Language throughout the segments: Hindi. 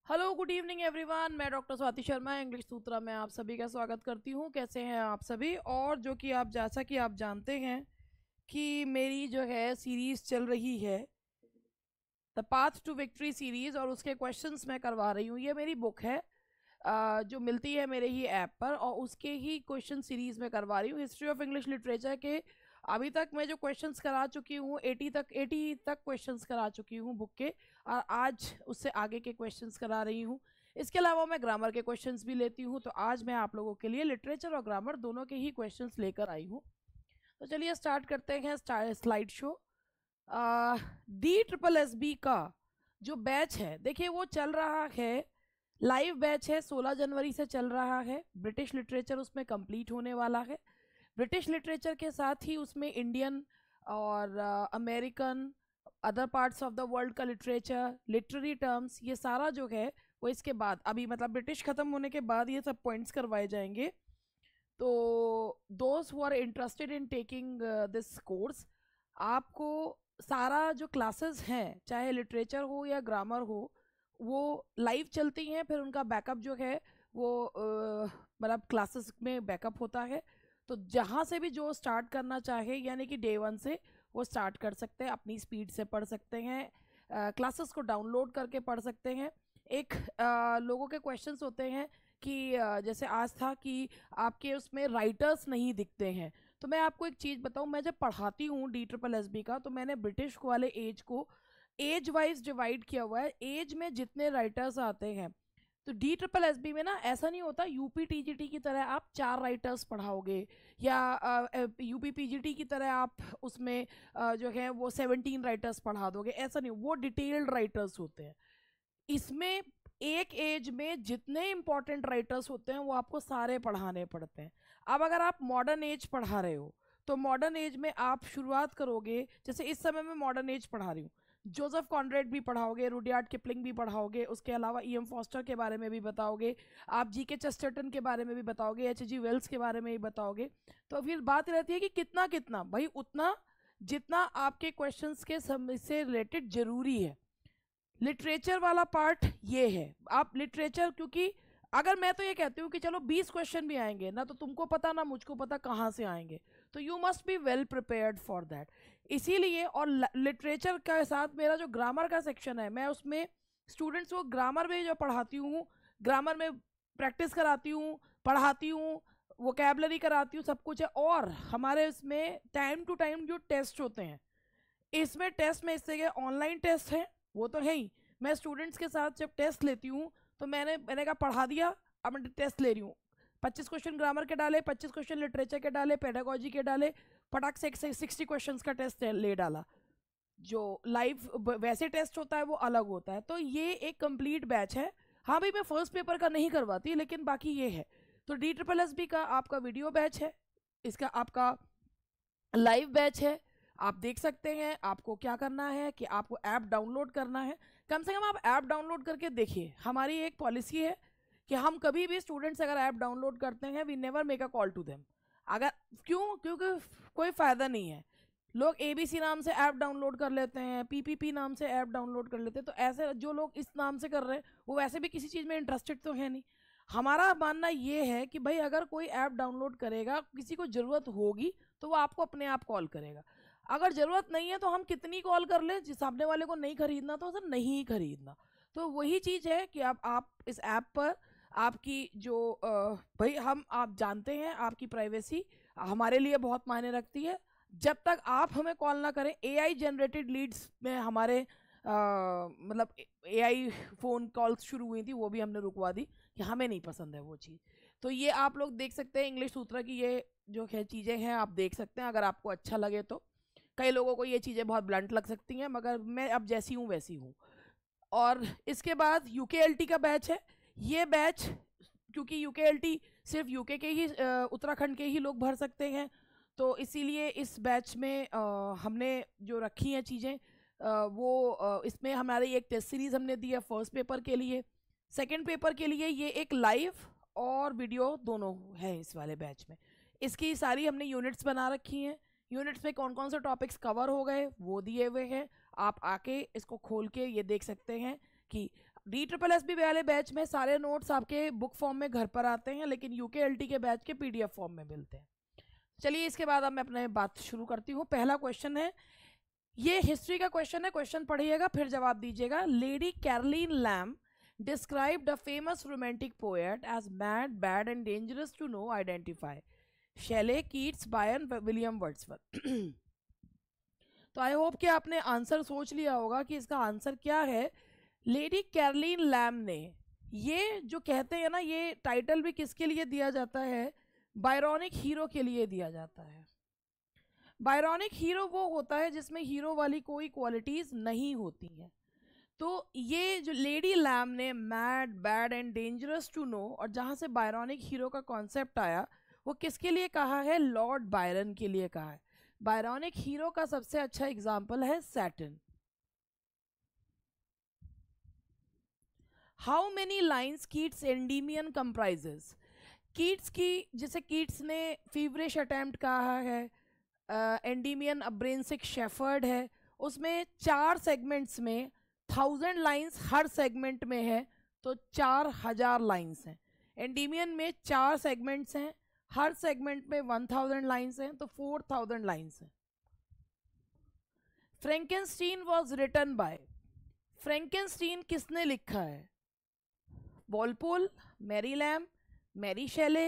Hello good evening everyone. मैं डॉक्टर स्वाति शर्मा इंग्लिश सूत्रा में आप सभी का स्वागत करती हूँ। कैसे हैं आप सभी? और जो कि आप जैसा कि आप जानते हैं कि मेरी जो है सीरीज़ चल रही है the path to victory series, और उसके क्वेश्चंस मैं करवा रही हूँ। ये मेरी बुक है जो मिलती है मेरे ही ऐप पर, और उसके ही क्वेश्चन सीरीज़ में करवा रही हूँ। हिस्ट्री ऑफ इंग्लिश लिटरेचर के अभी तक मैं जो क्वेश्चंस करा चुकी हूँ 80 तक क्वेश्चंस करा चुकी हूँ बुक के, और आज उससे आगे के क्वेश्चंस करा रही हूँ। इसके अलावा मैं ग्रामर के क्वेश्चंस भी लेती हूँ, तो आज मैं आप लोगों के लिए लिटरेचर और ग्रामर दोनों के ही क्वेश्चंस लेकर आई हूँ। तो चलिए स्टार्ट करते हैं स्लाइड शो। DSSB का जो बैच है, देखिए वो चल रहा है, लाइव बैच है, 16 जनवरी से चल रहा है। ब्रिटिश लिटरेचर उसमें कंप्लीट होने वाला है। ब्रिटिश लिटरेचर के साथ ही उसमें इंडियन और American, other parts of the world का लिटरेचर, लिटरेरी टर्म्स, ये सारा जो है वो इसके बाद, अभी मतलब ब्रिटिश ख़त्म होने के बाद ये सब पॉइंट्स करवाए जाएंगे। तो those who are interested in taking this course, आपको सारा जो क्लासेस हैं, चाहे लिटरेचर हो या ग्रामर हो, वो लाइव चलती हैं। फिर उनका बैकअप जो है वो मतलब क्लासेस में बैकअप होता है। तो जहाँ से भी जो स्टार्ट करना चाहे, यानी कि डे 1 से वो स्टार्ट कर सकते हैं, अपनी स्पीड से पढ़ सकते हैं, क्लासेस को डाउनलोड करके पढ़ सकते हैं। एक लोगों के क्वेश्चंस होते हैं कि जैसे आज था कि आपके उसमें राइटर्स नहीं दिखते हैं। तो मैं आपको एक चीज़ बताऊं, मैं जब पढ़ाती हूँ DSSB का, तो मैंने ब्रिटिश वाले एज को एज वाइज डिवाइड किया हुआ है। एज में जितने राइटर्स आते हैं, तो DSSB में ना ऐसा नहीं होता UPTGT की तरह आप 4 राइटर्स पढ़ाओगे, या UPPGT की तरह आप उसमें जो है वो 17 राइटर्स पढ़ा दोगे। ऐसा नहीं, वो डिटेल्ड राइटर्स होते हैं। इसमें एक एज में जितने इंपॉर्टेंट राइटर्स होते हैं वो आपको सारे पढ़ाने पड़ते हैं। अब अगर आप मॉडर्न एज पढ़ा रहे हो, तो मॉडर्न एज में आप शुरुआत करोगे, जैसे इस समय मैं मॉडर्न एज पढ़ा रही हूँ, जोसेफ कॉनरेड भी पढ़ाओगे, रुडयार्ड किपलिंग भी पढ़ाओगे, उसके अलावा EM फॉस्टर के बारे में भी बताओगे, आप GK चेस्टरटन के बारे में भी बताओगे, HG वेल्स के बारे में भी बताओगे। तो फिर बात रहती है कि कितना कितना, भाई उतना जितना आपके क्वेश्चंस के से रिलेटेड जरूरी है। लिटरेचर वाला पार्ट ये है। आप लिटरेचर, क्योंकि अगर मैं तो ये कहती हूँ कि चलो 20 क्वेश्चन भी आएंगे ना, तो तुमको पता ना मुझको पता कहाँ से आएंगे, तो you must be well prepared for that. इसीलिए, और लिटरेचर के साथ मेरा जो ग्रामर का सेक्शन है, मैं उसमें स्टूडेंट्स को ग्रामर में जो पढ़ाती हूँ, ग्रामर में प्रैक्टिस कराती हूँ, पढ़ाती हूँ, वोकैबलरी कराती हूँ, सब कुछ है। और हमारे इसमें टाइम टू टाइम जो टेस्ट होते हैं, इसमें टेस्ट में इससे ऑनलाइन टेस्ट है, वो तो है ही। मैं स्टूडेंट्स के साथ जब टेस्ट लेती हूँ, तो मैंने कहा पढ़ा दिया, अब मैं टेस्ट ले रही हूँ। 25 क्वेश्चन ग्रामर के डाले, 25 क्वेश्चन लिटरेचर के डाले, पेडागोजी के डाले, फटाक से 60 क्वेश्चन का टेस्ट ले डाला। जो लाइव वैसे टेस्ट होता है वो अलग होता है। तो ये एक कंप्लीट बैच है। हाँ भाई, मैं फर्स्ट पेपर का नहीं करवाती, लेकिन बाकी ये है। तो DSSB का आपका वीडियो बैच है, इसका आपका लाइव बैच है। आप देख सकते हैं। आपको क्या करना है कि आपको ऐप डाउनलोड करना है। कम से कम आप ऐप डाउनलोड करके देखिए। हमारी एक पॉलिसी है कि हम कभी भी स्टूडेंट्स अगर ऐप डाउनलोड करते हैं, we never make a call to them. अगर क्योंकि कोई फ़ायदा नहीं है। लोग ABC नाम से ऐप डाउनलोड कर लेते हैं, PPP नाम से ऐप डाउनलोड कर लेते हैं। तो ऐसे जो लोग इस नाम से कर रहे हैं, वो वैसे भी किसी चीज़ में इंटरेस्टेड तो है नहीं। हमारा मानना ये है कि भाई अगर कोई ऐप डाउनलोड करेगा, किसी को ज़रूरत होगी, तो वो आपको अपने आप कॉल करेगा। अगर ज़रूरत नहीं है तो हम कितनी कॉल कर लें, जिस सामने वाले को नहीं खरीदना तो उसे नहीं खरीदना। तो वही चीज़ है कि आप इस ऐप पर आपकी जो भाई हम आप जानते हैं आपकी प्राइवेसी हमारे लिए बहुत मायने रखती है। जब तक आप हमें कॉल ना करें, AI जनरेटेड लीड्स में हमारे मतलब AI फ़ोन कॉल्स शुरू हुई थी, वो भी हमने रुकवा दी कि हमें नहीं पसंद है वो चीज़। तो ये आप लोग देख सकते हैं, इंग्लिश सूत्रा की ये जो है चीज़ें हैं, आप देख सकते हैं अगर आपको अच्छा लगे तो। कई लोगों को ये चीज़ें बहुत ब्लंट लग सकती हैं, मगर मैं अब जैसी हूँ वैसी हूँ। और इसके बाद UKLT का बैच है। ये बैच, क्योंकि UKLT सिर्फ UK के ही उत्तराखंड के ही लोग भर सकते हैं, तो इसीलिए इस बैच में हमने जो रखी हैं चीज़ें, वो इसमें हमारी एक टेस्ट सीरीज़ हमने दी है फर्स्ट पेपर के लिए। सेकंड पेपर के लिए ये एक लाइव और वीडियो दोनों है इस वाले बैच में। इसकी सारी हमने यूनिट्स बना रखी हैं। यूनिट्स में कौन कौन से टॉपिक्स कवर हो गए वो दिए हुए हैं। आप आके इसको खोल के ये देख सकते हैं कि DSSB वाले बैच में सारे नोट्स आपके बुक फॉर्म में घर पर आते हैं, लेकिन UKLT के बैच के PDF फॉर्म में मिलते हैं। चलिए इसके बाद अब मैं अपने बात शुरू करती हूँ। पहला क्वेश्चन है, ये हिस्ट्री का क्वेश्चन है, क्वेश्चन पढ़िएगा फिर जवाब दीजिएगा। Lady Caroline Lamb described a famous romantic poet as mad, bad and dangerous to know, identify. Shelley, Keats, Byron, William Wordsworth. तो आई होप कि आपने आंसर सोच लिया होगा कि इसका आंसर क्या है। लेडी कैरोलिन लैम ने, ये जो कहते हैं ना, ये टाइटल भी किसके लिए दिया जाता है? बायरॉनिक हीरो के लिए दिया जाता है। बायरॉनिक हीरो वो होता है जिसमें हीरो वाली कोई क्वालिटीज नहीं होती हैं। तो ये जो लेडी लैम ने mad, bad and dangerous to know, और जहाँ से बायरॉनिक हीरो का कॉन्सेप्ट आया, वो किसके लिए कहा है? लॉर्ड बायरन के लिए कहा है। बायरॉनिक हीरो का सबसे अच्छा एग्जाम्पल है Saturn. How many lines Keats Endymion comprises? Keats की, जिसे कीट्स ने फीवरिश अटेम्प्ट कहा है, एंडीमियन अब्रेंसिक शेफर्ड है, उसमें 4 सेगमेंट्स में 1000 लाइन्स हर सेगमेंट में है, तो 4000 लाइन्स हैं। एंडीमियन में 4 सेगमेंट्स हैं, हर सेगमेंट में 1000 लाइन्स हैं, तो 4000 लाइन्स हैं। Frankenstein was written by, Frankenstein किसने लिखा है? Walpole, Mary Lamb, Mary Shelley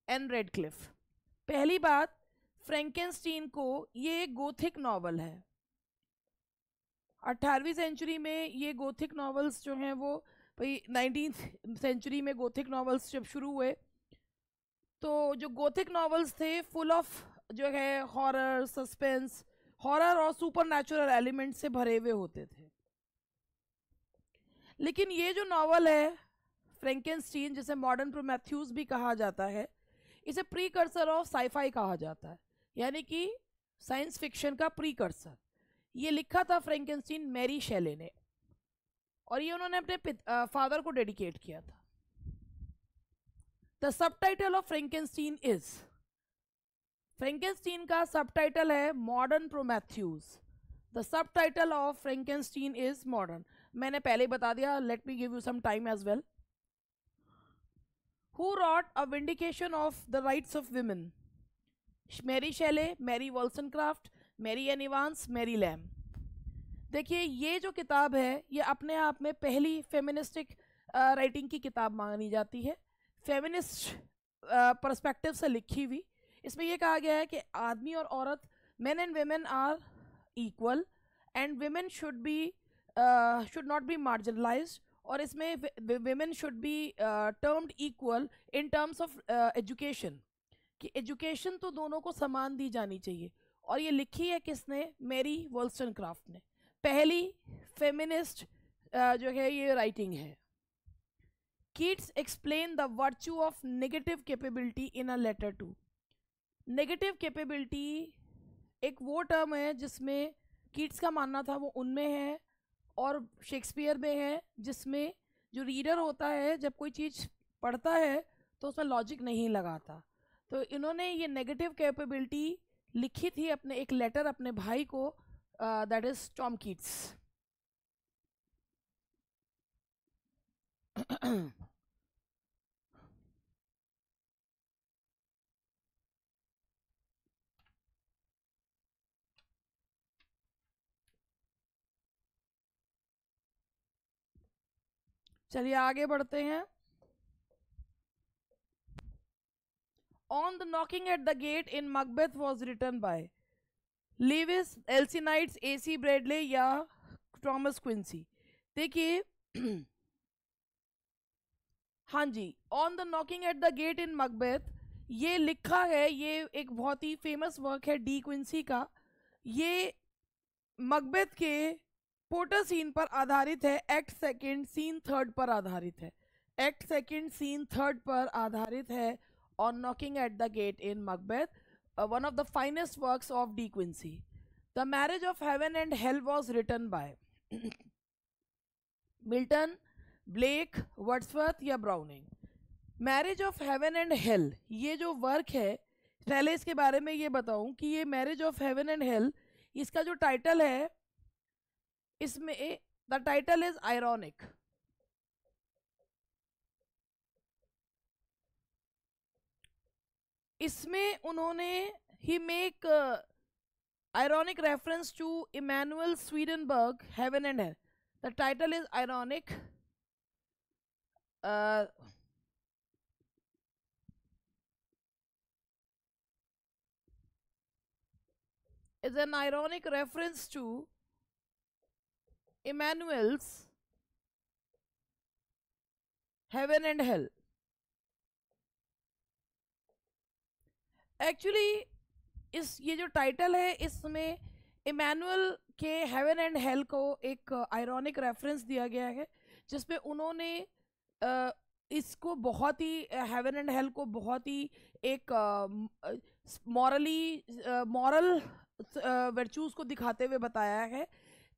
and Radcliffe. पहली बात, फ्रैंकेनस्टीन को, ये एक गोथिक नॉवल है। 18वीं सेंचुरी में ये गोथिक नॉवेल्स जो हैं वो, भाई 19th सेंचुरी में गोथिक नॉवेल्स जब शुरू हुए, तो जो गोथिक नॉवेल्स थे फुल ऑफ जो है हॉरर, सस्पेंस, हॉरर और सुपरनैचुरल एलिमेंट से भरे हुए होते थे। लेकिन ये जो नॉवल है फ्रैंकेनस्टीन, जिसे मॉडर्न प्रोमेथ्यूस भी कहा जाता है, इसे प्रीकर्सर ऑफ साइफाई कहा जाता है, यानी कि साइंस फिक्शन का प्रीकर्सर। ये लिखा था फ्रैंकेनस्टीन मैरी शेले ने, और ये उन्होंने अपने फादर को डेडिकेट किया था। The subtitle of Frankenstein is, Frankenstein का सबटाइटल है modern Prometheus. The subtitle of Frankenstein is modern. मैंने पहले ही बता दिया, let me give you some time as well. Who wrote A Vindication of the Rights of Women? Mary Shelley, Mary Wollstonecraft, Mary Ann Evans, Mary Lamb. देखिए ये जो किताब है ये अपने आप में पहली फेमिनिस्टिक राइटिंग की किताब मानी जाती है, फेमिनिस्ट पर्सपेक्टिव से लिखी हुई। इसमें यह कहा गया है कि आदमी और औरत, men and women are equal and women should not be marginalised, और इसमें women should be termed equal in terms of education, कि एजुकेशन तो दोनों को समान दी जानी चाहिए। और ये लिखी है किसने? मैरी वॉल्सनक्राफ्ट ने। पहली फेमिनिस्ट जो है ये राइटिंग है। Keats explain the virtue of negative capability in a letter to. Negative capability एक वो टर्म है जिसमें कीट्स का मानना था वो उनमें है और शेक्सपियर में है, जिसमें जो रीडर होता है जब कोई चीज़ पढ़ता है तो उसमें लॉजिक नहीं लगाता। तो इन्होंने ये नेगेटिव कैपेबिलिटी लिखी थी अपने एक लेटर अपने भाई को, दैट इज टॉम कीट्स। चलिए आगे बढ़ते हैं। On the knocking at the gate in Macbeth was written by Leavis, एल्सिनाइड्स, AC ब्रेडले या थॉमस क्विंसी। देखिए हाँ जी, on the knocking at the gate in Macbeth ये लिखा है, ये एक बहुत ही फेमस वर्क है डी क्विंसी का। ये मकबेथ के पोर्टर सीन पर आधारित है, एक्ट सेकंड सीन थर्ड पर आधारित है, एक्ट सेकंड सीन थर्ड पर आधारित है। On knocking at the gate in Macbeth, one of the finest works of De Quincey. The Marriage of Heaven and Hell was written by Milton, Blake, Wordsworth या Browning. Marriage of Heaven and Hell ये जो वर्क है, पहले इसके बारे में ये बताऊं कि ये Marriage of Heaven and Hell, इसका जो टाइटल है, इसमें द टाइटल इज आयरॉनिक। इसमें उन्होंने ही make ironic reference to Emanuel Swedenborg, Heaven and Hell. The title is ironic. Uh, is an ironic reference to Emmanuel's Heaven and Hell. Actually इस ये जो टाइटल है इसमें इमैनुअल के हेवन एंड हेल को एक आयरॉनिक रेफरेंस दिया गया है, जिसमें उन्होंने इसको बहुत ही हेवन एंड हेल को बहुत ही एक मॉरल वर्चूज को दिखाते हुए बताया है,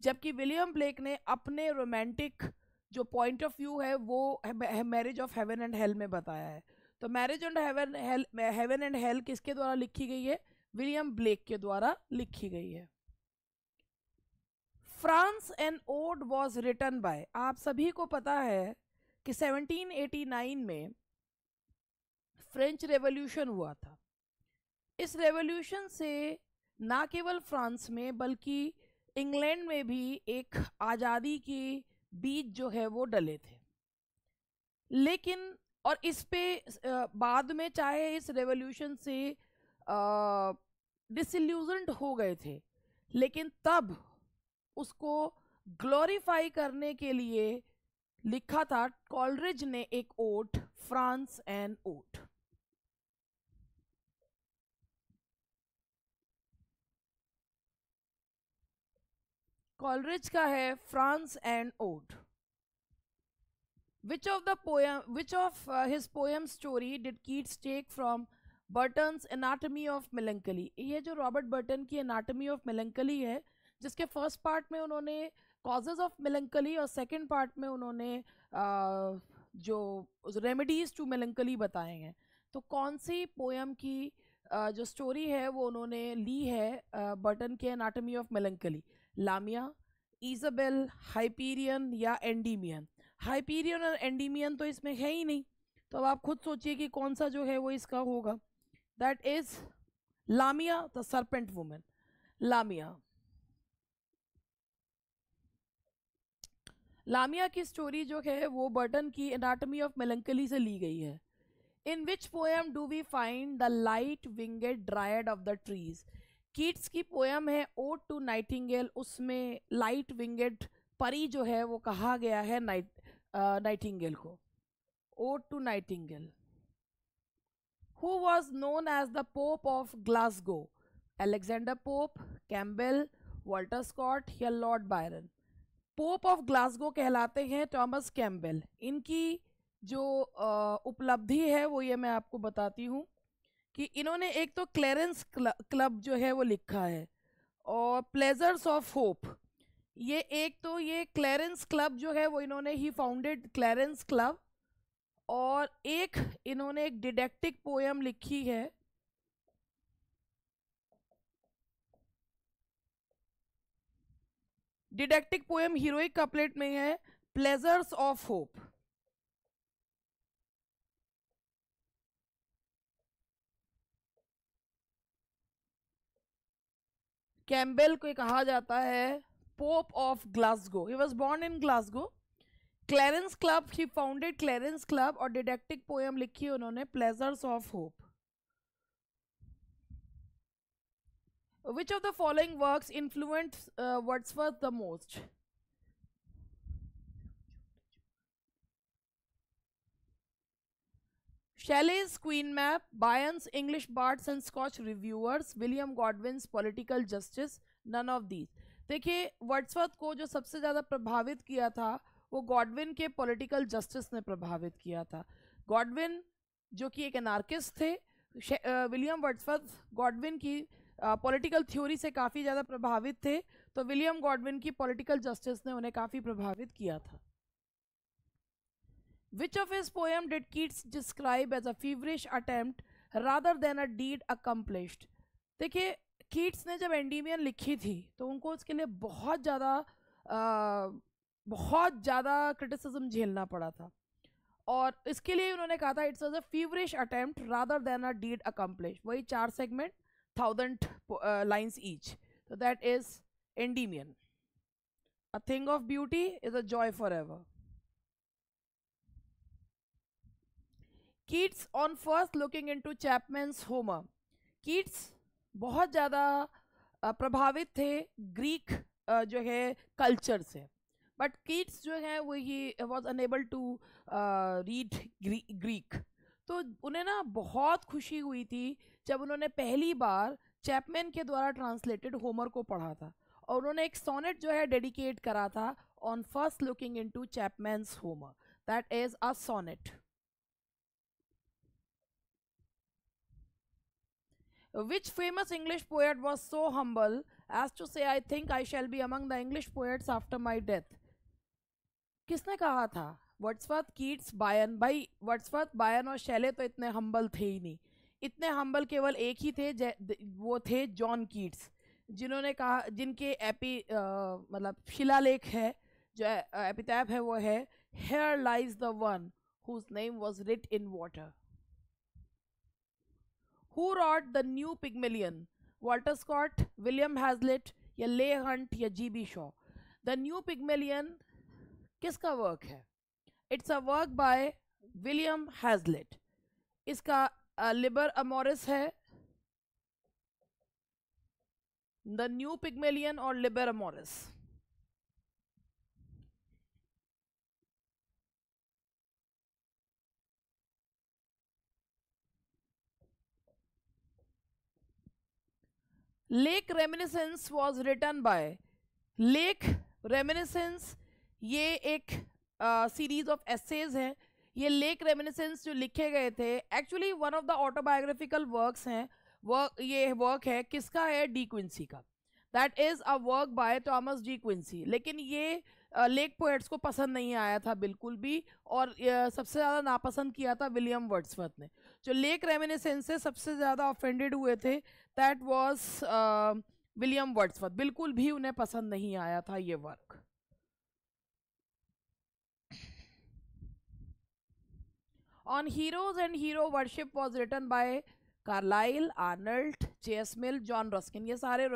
जबकि विलियम ब्लेक ने अपने रोमांटिक जो पॉइंट ऑफ व्यू है वो marriage of heaven and hell में बताया है। तो marriage of heaven and hell किसके द्वारा लिखी गई है? विलियम ब्लेक के द्वारा लिखी गई है। France an ode was written by, आप सभी को पता है कि 1789 में फ्रेंच रेवोल्यूशन हुआ था। इस रेवोल्यूशन से ना केवल फ्रांस में बल्कि इंग्लैंड में भी एक आज़ादी के बीज जो है वो डले थे। लेकिन और इस पे बाद में चाहे इस रेवोल्यूशन से डिसइल्यूजन्ड हो गए थे, लेकिन तब उसको ग्लोरीफाई करने के लिए लिखा था कॉलरिज ने एक ode, France and ode. Coleridge का है France and ode. Which of his poem story did Keats take from Burton's Anatomy of Melancholy? ये जो रॉबर्ट बर्टन की Anatomy of Melancholy है, जिसके फर्स्ट पार्ट में उन्होंने causes of melancholy और सेकंड पार्ट में उन्होंने जो रेमेडीज टू मेलंकली बताए हैं, तो कौन सी पोएम की जो स्टोरी है वो उन्होंने ली है बर्टन के Anatomy of Melancholy? लामिया, Isabel, Hyperion या एंडीमियन? हाइपीरियन और एंडीमियन तो इसमें है ही नहीं, तो अब आप खुद सोचिए कि कौन सा जो है वो इसका होगा। That is Lamia the serpent woman. Lamia की स्टोरी जो है वो बर्टन की एनाटॉमी ऑफ मेलंकली से ली गई है। In which poem do we find the light winged dryad of the trees? Keats की पोएम है ओड टू नाइटिंगेल, उसमें लाइट विंगेड परी जो है वो कहा गया है नाइटिंगेल को। Ode to nightingale. Who was known as the Pope of Glasgow? Alexander Pope, Campbell, Walter Scott या Lord Byron? Pope of Glasgow कहलाते हैं थॉमस कैम्बेल। इनकी जो उपलब्धि है वो ये मैं आपको बताती हूँ कि इन्होंने एक तो क्लेरेंस क्लब जो है वो लिखा है, और प्लेजर्स ऑफ होप, ये एक तो ये क्लेरेंस क्लब जो है वो इन्होंने ही फाउंडेड क्लेरेंस क्लब, और एक इन्होंने एक डिडेक्टिक पोएम लिखी है डिडेक्टिक पोएम हीरोइक कपलेट में है प्लेजर्स ऑफ होप। कैम्बेल को कहा जाता है pope of Glasgow. He was born in Glasgow. Clearance club, he founded clearance club, और डिडेक्टिक पोएम लिखी उन्होंने pleasures of hope. Which of the following works influenced Wordsworth the most? Shelley's Queen Mab, Byron's English Bards and Scotch Reviewers, William Godwin's Political Justice, none of these. देखिए वर्ड्सवर्थ को जो सबसे ज़्यादा प्रभावित किया था वो गॉडविन के पॉलिटिकल जस्टिस ने प्रभावित किया था। गॉडविन जो कि एक एनार्किस्ट थे, विलियम वर्ड्सवर्थ गॉडविन की पॉलिटिकल थ्योरी से काफ़ी ज़्यादा प्रभावित थे, तो विलियम गॉडविन की पॉलिटिकल जस्टिस ने उन्हें काफ़ी प्रभावित किया था। Which of his poem did Keats describe as a feverish attempt rather than a deed accomplished? देखिए कीट्स ने जब एंडीमियन लिखी थी तो उनको उसके लिए बहुत ज़्यादा क्रिटिसिज्म झेलना पड़ा था, और इसके लिए उन्होंने कहा था it's a feverish attempt rather than a deed accomplish. वही 4 segment 1000 lines each. So that is Endymion. A thing of beauty is a joy forever. Keats on first looking into Chapman's Homer. Keats बहुत ज़्यादा प्रभावित थे ग्रीक जो है कल्चर से. बट कीट्स जो है वो he was unable to read Greek. तो उन्हें ना बहुत खुशी हुई थी जब उन्होंने पहली बार चैपमैन के द्वारा ट्रांसलेटेड होमर को पढ़ा था. और उन्होंने एक सोनेट जो है डेडिकेट करा था on first looking into Chapman's Homer. That is a sonnet. Which famous English poet was so humble as to say, I think I shall be among the English poets after my death? किसने कहा था? Wordsworth, Keats, Bayern. भाई वर्ड्सवर्थ, बायन और शैले तो इतने हम्बल थे ही नहीं. इतने हम्बल केवल एक ही थे, वो थे जॉन कीट्स, जिन्होंने कहा, जिनके मतलब शिलालेख है, जो एपिटैफ है, वो है Here lies the one whose name was writ in water. Who wrote the New Pygmalion? Walter Scott, William Hazlitt या ले हंट या G B Shaw? The new Pygmalion किसका वर्क है? It's a work by William Hazlitt. इसका लिबर अमोरिस है, द न्यू पिग्मेलियन और Liber Amoris. Lake reminiscences was written by. Lake reminiscences ये एक सीरीज ऑफ एसेज है. ये लेक रेमिनिसेंस जो लिखे गए थे, actually one of the autobiographical works हैं. ये वर्क है किसका है? डी क्विंसी का. That is a work by Thomas De Quincey. लेकिन ये लेक पोएट्स को पसंद नहीं आया था बिल्कुल भी, और सबसे ज़्यादा नापसंद किया था विलियम वर्ड्सवर्थ ने. जो लेक रेमिनिसेंस से सबसे ज़्यादा ऑफेंडेड हुए थे, दैट वाज विलियम वर्ड्सवर्थ. बिल्कुल भी उन्हें पसंद नहीं आया था ये work. On heroes and hero worship was written by Carlyle, Arnold, J.S. Mill, John Ruskin. ये सारे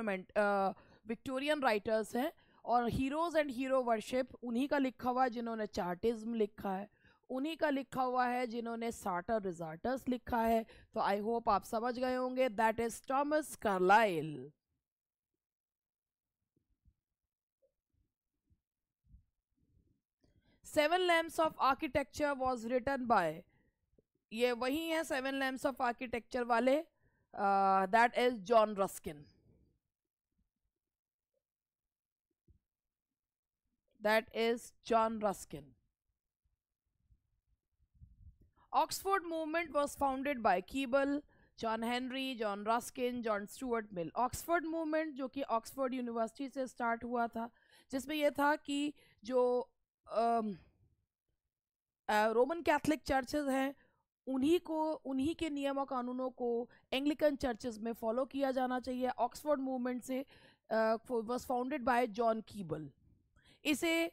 विक्टोरियन राइटर्स हैं. और हीरोज एंड हीरो वर्शिप उन्हीं का लिखा हुआ है जिन्होंने चार्टिज्म लिखा है, उन्हीं का लिखा हुआ है जिन्होंने साटर रिजार्टर्स लिखा है. तो आई होप आप समझ गए होंगे. That is Thomas Carlyle. Seven lamps of architecture was written by, ये वही है सेवन लैम्प्स ऑफ आर्किटेक्चर वाले. That is John Ruskin. That is John Ruskin. Oxford movement was founded by Keble, John Henry, John Ruskin, John Stuart Mill. Oxford movement जो कि ऑक्सफोर्ड यूनिवर्सिटी से स्टार्ट हुआ था, जिसमें यह था कि जो रोमन कैथलिक चर्चेज हैं उन्हीं के नियमों कानूनों को एंग्लिकन चर्चेज में फॉलो किया जाना चाहिए. ऑक्सफोर्ड मूवमेंट से was founded by John Keble. इसे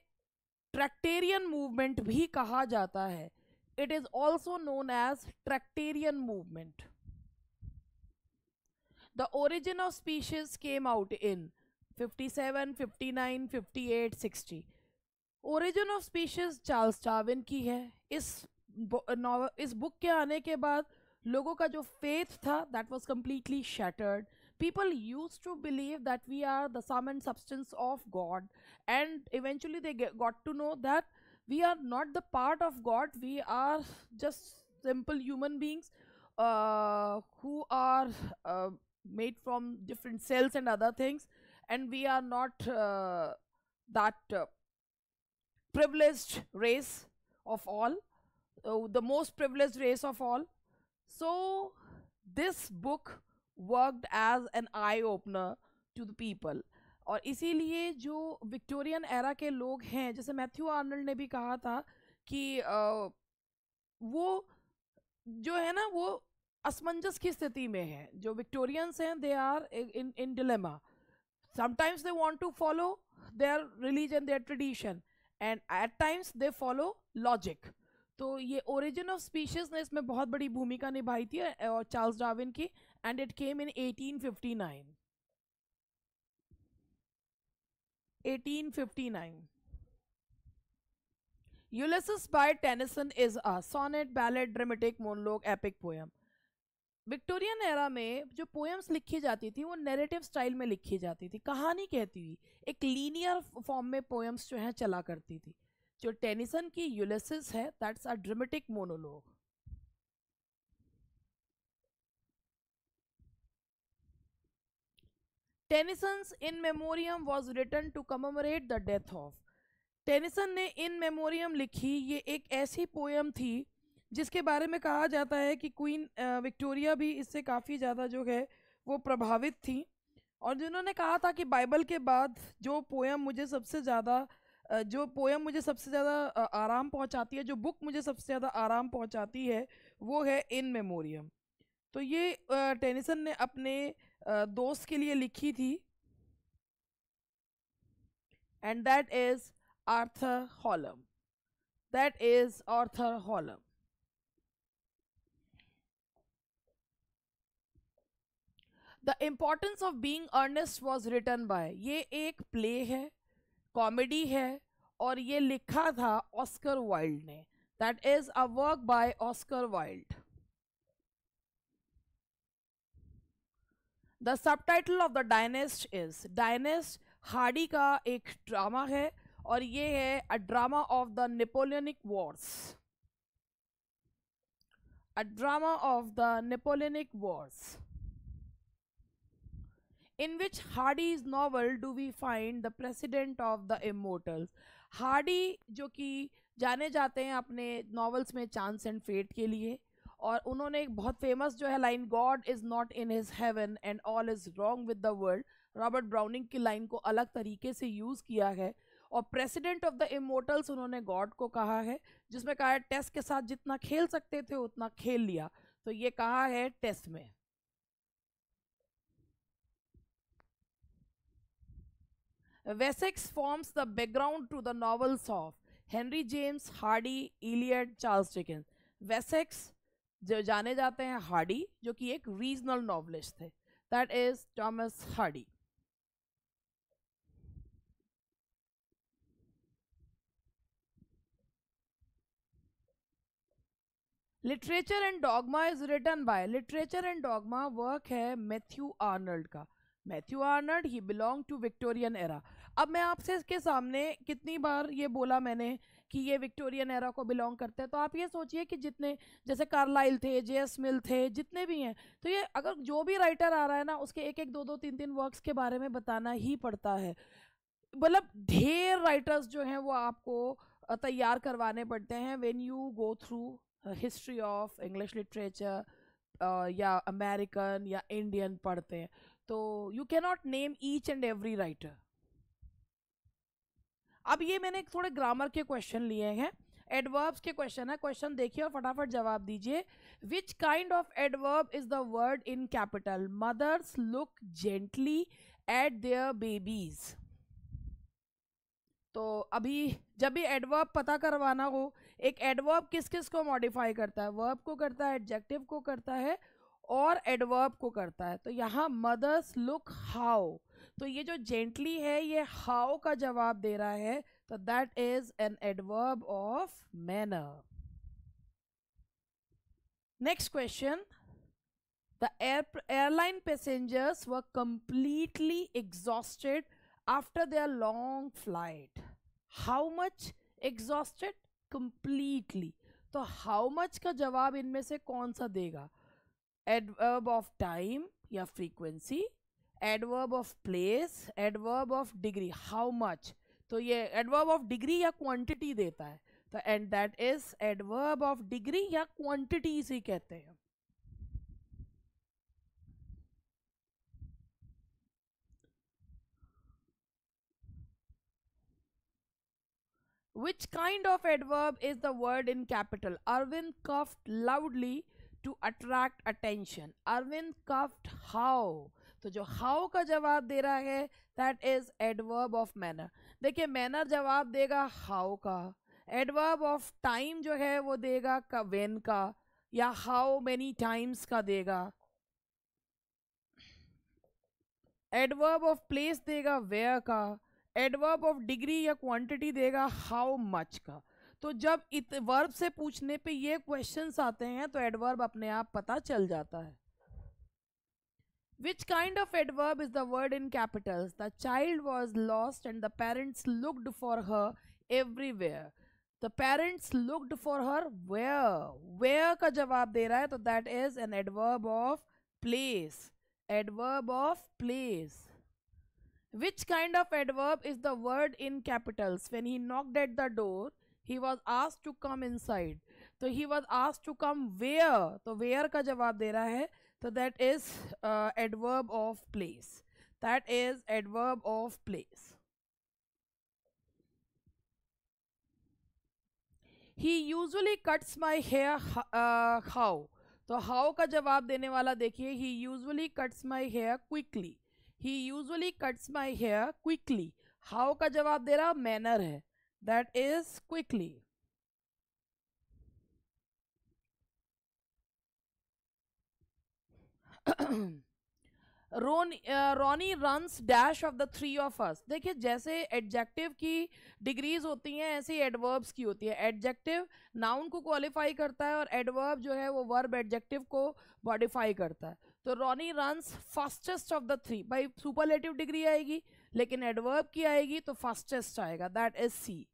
ट्रैक्टेरियन मूवमेंट भी कहा जाता है. It is also known as Tractarian movement. The origin of species came out in 57, 59, 58, 60. Origin of species Charles Darwin की है. इस बुक के आने के बाद लोगों का जो फेथ था that was completely shattered. People used to believe that we are the sum and substance of God, and eventually they got to know that we are not the part of God. We are just simple human beings who are made from different cells and other things, and we are not that privileged race of all, the most privileged race of all. So this book worked as an eye opener to the people. और इसीलिए जो विक्टोरियन एरा के लोग हैं, जैसे मैथ्यू आर्नल्ड ने भी कहा था कि वो जो है ना वो असमंजस की स्थिति में है. जो विक्टोरियंस हैं they are in dilemma. Sometimes they want to follow their religion, their tradition, and at times they follow logic. तो ये ओरिजिन ऑफ स्पीशीज ने इसमें बहुत बड़ी भूमिका निभाई थी और चार्ल्स डार्विन की, and it came in 1859। 1859। Ulysses by Tennyson is a sonnet, ballad, dramatic, monologue, epic poem. Victorian era में जो पोएम्स लिखी जाती थी वो नैरेटिव स्टाइल में लिखी जाती थी, कहानी कहती हुई, एक लीनियर फॉर्म में पोएम्स जो है चला करती थी। जो टेनिसन की यूलिसिस है, that's a dramatic monologue. Tennyson's In Memoriam was written to commemorate the death of. Tennyson ने इन मेमोरियम लिखी, ये एक ऐसी पोएम थी जिसके बारे में कहा जाता है कि क्वीन विक्टोरिया भी इससे काफ़ी ज़्यादा जो है वो प्रभावित थी, और जिन्होंने कहा था कि बाइबल के बाद जो पोएम मुझे सबसे ज़्यादा आराम पहुंचाती है, जो बुक मुझे सबसे ज़्यादा आराम पहुंचाती है, वो है इन मेमोरियम। तो ये टेनिसन ने अपने दोस्त के लिए लिखी थी, and that is Arthur Hallam. That is Arthur Hallam. The importance of being Earnest was written by, ये एक प्ले है, कॉमेडी है, और ये लिखा था ऑस्कर वाइल्ड ने। That is a work by Oscar Wilde. The subtitle of the Dynasts is, Dynasts Hardy का एक ड्रामा है, और ये है a drama of the Napoleonic wars. A drama of the Napoleonic wars. In which Hardy's novel do we find the president of the immortals? Hardy जो कि जाने जाते हैं अपने नॉवेल्स में चांस एंड फेट के लिए, और उन्होंने एक बहुत फेमस जो है line, God is not in his heaven and all is wrong with the world, Robert browning की लाइन को अलग तरीके से यूज़ किया है। और प्रेसिडेंट ऑफ द इमोर्टल्स उन्होंने गॉड को कहा है, जिसमें कहा है टेस्ट के साथ जितना खेल सकते थे उतना खेल लिया, तो ये कहा है टेस्ट में। Wessex forms the background to the novels of Henry James, Hardy, Eliot, Charles Dickens. Wessex जो जाने जाते हैं हार्डी, जो कि एक रीजनल नॉवलिस्ट थे, that is Thomas Hardy. Literature and dogma is written by, literature and dogma work है मैथ्यू आर्नल्ड का। Matthew Arnold, he belong to Victorian era. अब मैं आपसे इसके सामने कितनी बार ये बोला मैंने कि ये विक्टोरियन एरा को बिलोंग करते हैं, तो आप ये सोचिए कि जितने जैसे कार्लाइल थे, जे.एस. मिल थे, जितने भी हैं, तो ये अगर जो भी राइटर आ रहा है ना, उसके एक एक दो दो तीन तीन वर्क्स के बारे में बताना ही पड़ता है। मतलब ढेर राइटर्स जो हैं वो आपको तैयार करवाने पड़ते हैं when you go through history of English literature, या अमेरिकन या इंडियन पढ़ते हैं, तो you can not name each and every writer. अब ये मैंने थोड़े ग्रामर के क्वेश्चन लिए हैं, एडवर्ब्स के क्वेश्चन है, क्वेश्चन देखिए और फटाफट जवाब दीजिए। Which kind of adverb is the word in capital? Mothers look gently at their babies. तो अभी जब भी एडवर्ब पता करवाना हो, एक एडवर्ब किस किस को मॉडिफाई करता है? वर्ब को करता है, एडजेक्टिव को करता है, और एडवर्ब को करता है। तो यहाँ मदर्स लुक हाउ, तो ये जो जेंटली है ये हाउ का जवाब दे रहा है, तो that is an adverb of manner. Next question, the airline passengers were completely exhausted after their long flight. How much exhausted? Completely. तो हाउ मच का जवाब इनमें से कौन सा देगा? एडवर्ब ऑफ टाइम या frequency, adverb of place, adverb of degree. How much, तो ये एडवर्ब ऑफ डिग्री या क्वांटिटी देता है, तो and that is adverb of degree या क्वांटिटी इसे कहते हैं। Which kind of adverb is the word in capital? Arvind coughed loudly to attract attention. Arvind coughed how? तो जो how का जवाब दे रहा है that is adverb of manner. देखिए manner जवाब देगा how का, एडवर्ब ऑफ टाइम जो है वो देगा का व्हेन का, या हाउ मेनी टाइम्स का देगा। एडवर्ब ऑफ प्लेस देगा वेयर का। एडवर्ब ऑफ डिग्री या क्वांटिटी देगा हाउ मच का। तो जब वर्ब से पूछने पे ये क्वेश्चंस आते हैं तो एडवर्ब अपने आप पता चल जाता है। Which kind of adverb is the word in capitals? The child was lost and the parents looked for her everywhere. The parents looked for her where? Where का जवाब दे रहा है, तो that is an adverb of place. Adverb of place. Which kind of adverb is the word in capitals? When he knocked at the door, he was asked to come inside. तो he was asked to come where? तो where का जवाब दे रहा है, so that is adverb of place. That is adverb of place. He usually cuts my hair how? तो how का जवाब देने वाला देखिए, he usually cuts my hair quickly. He usually cuts my hair quickly. How का जवाब दे रहा manner है, that is quickly. Ronnie runs dash of the three of us. देखिए जैसे एडजेक्टिव की डिग्रीज होती हैं ऐसे ही एडवर्ब्स की होती है। एडजेक्टिव नाउन को क्वालिफाई करता है और एडवर्ब जो है वो वर्ब एडजेक्टिव को मॉडिफाई करता है। तो Ronnie runs fastest of the three, भाई सुपरलेटिव डिग्री आएगी लेकिन एडवर्ब की आएगी तो फास्टेस्ट आएगा, दैट इज सी।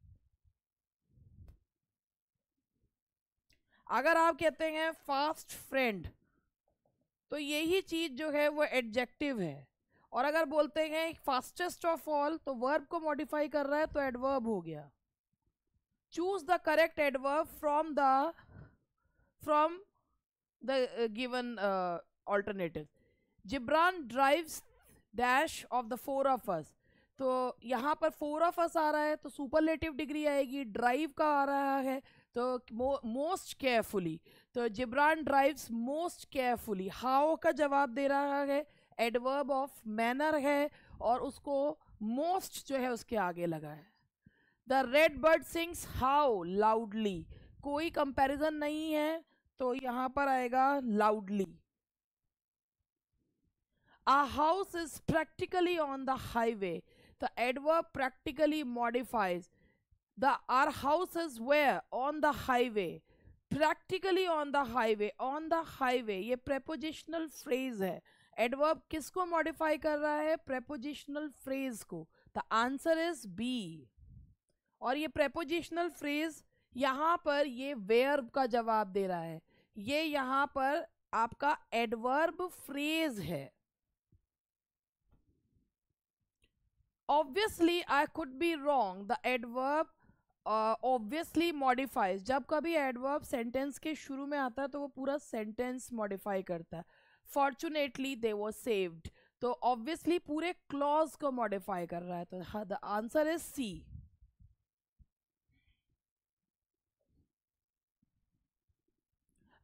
अगर आप कहते हैं फास्ट फ्रेंड तो यही चीज जो है वो एडजेक्टिव है, और अगर बोलते हैं फास्टेस्ट ऑफ ऑल तो वर्ब को मॉडिफाई कर रहा है तो एडवर्ब हो गया। Choose the correct adverb from the given alternative. Jibran drives dash of the four of us. तो यहाँ पर फोर ऑफ अस आ रहा है तो सुपरलेटिव डिग्री आएगी, ड्राइव का आ रहा है तो मोस्ट केयरफुली, तो Jibran drives most carefully. How का जवाब दे रहा है, एडवर्ब ऑफ मैनर है और उसको मोस्ट जो है उसके आगे लगा है। The red bird sings how loudly, कोई कंपैरिजन नहीं है तो यहाँ पर आएगा loudly. A house is practically on the highway. The adverb practically modifies. Our house is where? On the highway. Practically on the highway. On the highway. ये prepositional phrase है. Adverb किसको modify कर रहा है? Prepositional phrase को. The answer is B. और ये prepositional phrase यहाँ पर ये verb का जवाब दे रहा है. ये यहाँ पर आपका adverb phrase है. Obviously I could be wrong. The adverb obviously modifies. जब कभी adverb sentence के शुरू में आता है तो वो पूरा sentence modify करता है. Fortunately they were saved. तो obviously पूरे clause को modify कर रहा है. तो the answer is C.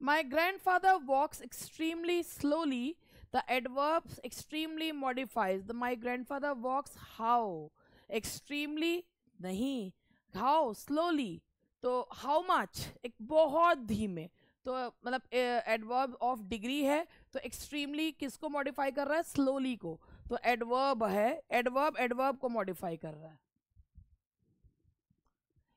My grandfather walks extremely slowly. The adverb extremely modifies. My grandfather walks how? Extremely नहीं, how? Slowly. तो how much? एक बहुत धीमे. तो मतलब adverb of degree है तो extremely किसको modify कर रहा है? Slowly को. तो adverb है, adverb को modify कर रहा है.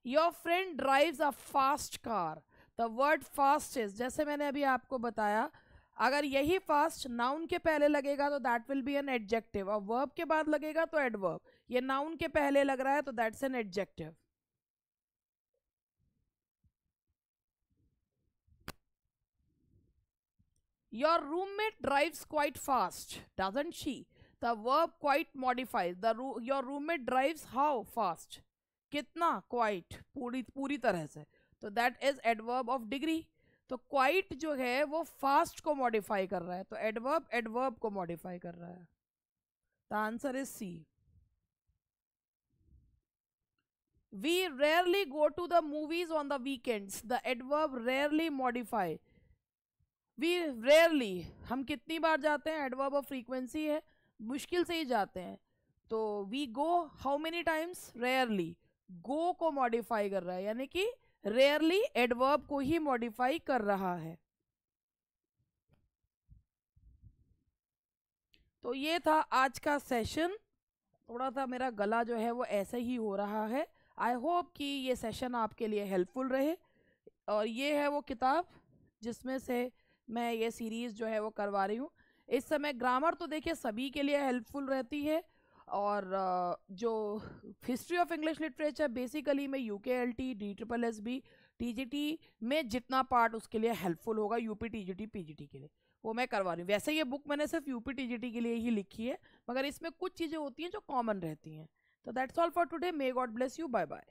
Your friend drives a fast car. The word fast is, जैसे मैंने अभी आपको बताया, अगर यही फास्ट नाउन के पहले लगेगा तो that will be an adjective, और वर्ब के बाद लगेगा तो एडवर्ब. ये नाउन के पहले लग रहा है तो that's an adjective. Your roommate drives quite fast, doesn't she? The verb quite modifies. Your roommate drives how fast? कितना? Quite, पूरी तरह से. तो that is adverb of degree. तो क्वाइट जो है वो फास्ट को मॉडिफाई कर रहा है तो एडवर्ब को मॉडिफाई कर रहा है. The answer is C. We rarely go to the movies on the weekends. The adverb rarely modify. We rarely, हम कितनी बार जाते हैं, एडवर्ब ऑफ फ्रीक्वेंसी है, मुश्किल से ही जाते हैं. तो we go how many times? Rarely. Go को मॉडिफाई कर रहा है, यानी कि रेयरली एडवर्ब को ही मॉडिफाई कर रहा है। तो ये था आज का सेशन। थोड़ा सा मेरा गला जो है वो ऐसे ही हो रहा है। आई होप कि ये सेशन आपके लिए हेल्पफुल रहे। और ये है वो किताब जिसमें से मैं ये सीरीज़ जो है वो करवा रही हूँ। इस समय ग्रामर तो देखिए सभी के लिए हेल्पफुल रहती है, और जो history of English literature basically में UKLT, DSSB, TGT में जितना पार्ट उसके लिए हेल्पफुल होगा, UP, TGT, PGT के लिए, वो मैं करवा रही हूँ। वैसे ये बुक मैंने सिर्फ UP, TGT के लिए ही लिखी है, मगर इसमें कुछ चीज़ें होती हैं जो कॉमन रहती हैं। तो that's all for today. May God bless you. Bye bye.